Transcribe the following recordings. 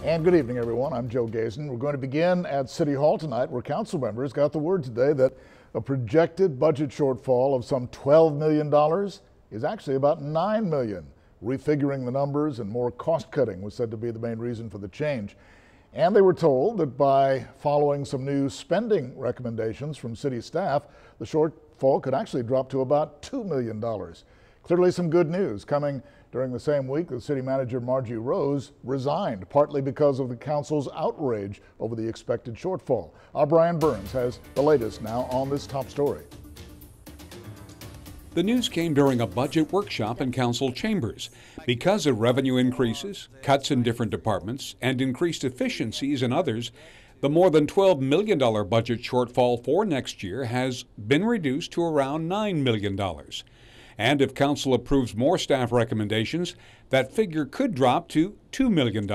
And good evening, everyone. I'm Joe Gazen. We're going to begin at City Hall tonight, where council members got the word today that a projected budget shortfall of some $12 million is actually about $9 million. Refiguring the numbers and more cost cutting was said to be the main reason for the change. And they were told that by following some new spending recommendations from city staff, the shortfall could actually drop to about $2 million. Clearly some good news coming during the same week that City Manager Margie Rose resigned, partly because of the council's outrage over the expected shortfall. Our Brian Burns has the latest now on this top story. The news came during a budget workshop in council chambers. Because of revenue increases, cuts in different departments, and increased efficiencies in others, the more than $12 million budget shortfall for next year has been reduced to around $9 million. And if council approves more staff recommendations, that figure could drop to $2 million.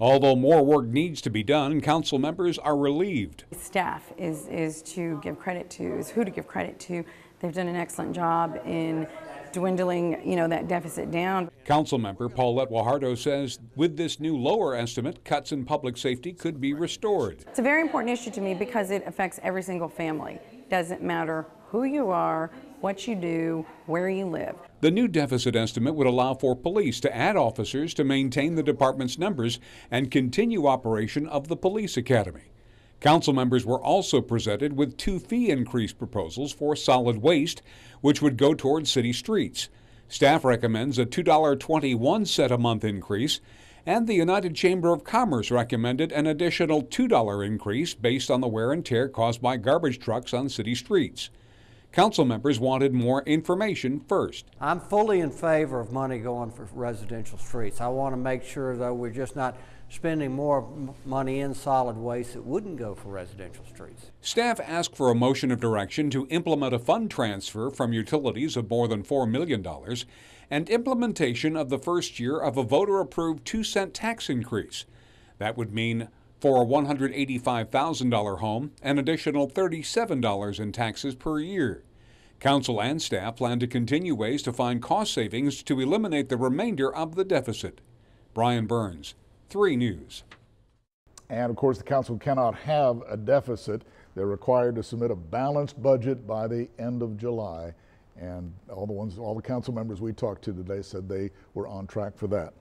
Although more work needs to be done, council members are relieved. Staff is to give credit to, is who to give credit to. They've done an excellent job in dwindling, that deficit down. Councilmember Paulette Guajardo says with this new lower estimate, cuts in public safety could be restored. It's a very important issue to me because it affects every single family. Doesn't matter who you are, what you do, where you live. The new deficit estimate would allow for police to add officers to maintain the department's numbers and continue operation of the police academy. Council members were also presented with 2 fee increase proposals for solid waste, which would go towards city streets. Staff recommends a $2.21 cent a month increase, and the United Chamber of Commerce recommended an additional $2 increase based on the wear and tear caused by garbage trucks on city streets. Council members wanted more information first. I'm fully in favor of money going for residential streets. I want to make sure, though, we're just not spending more money in solid waste that wouldn't go for residential streets. Staff asked for a motion of direction to implement a fund transfer from utilities of more than $4 million and implementation of the first year of a voter-approved 2-cent tax increase. That would mean for a $185,000 home, an additional $37 in taxes per year. Council and staff plan to continue ways to find cost savings to eliminate the remainder of the deficit. Brian Burns, 3 News. And of course, the council cannot have a deficit. They're required to submit a balanced budget by the end of July. And all the council members we talked to today said they were on track for that.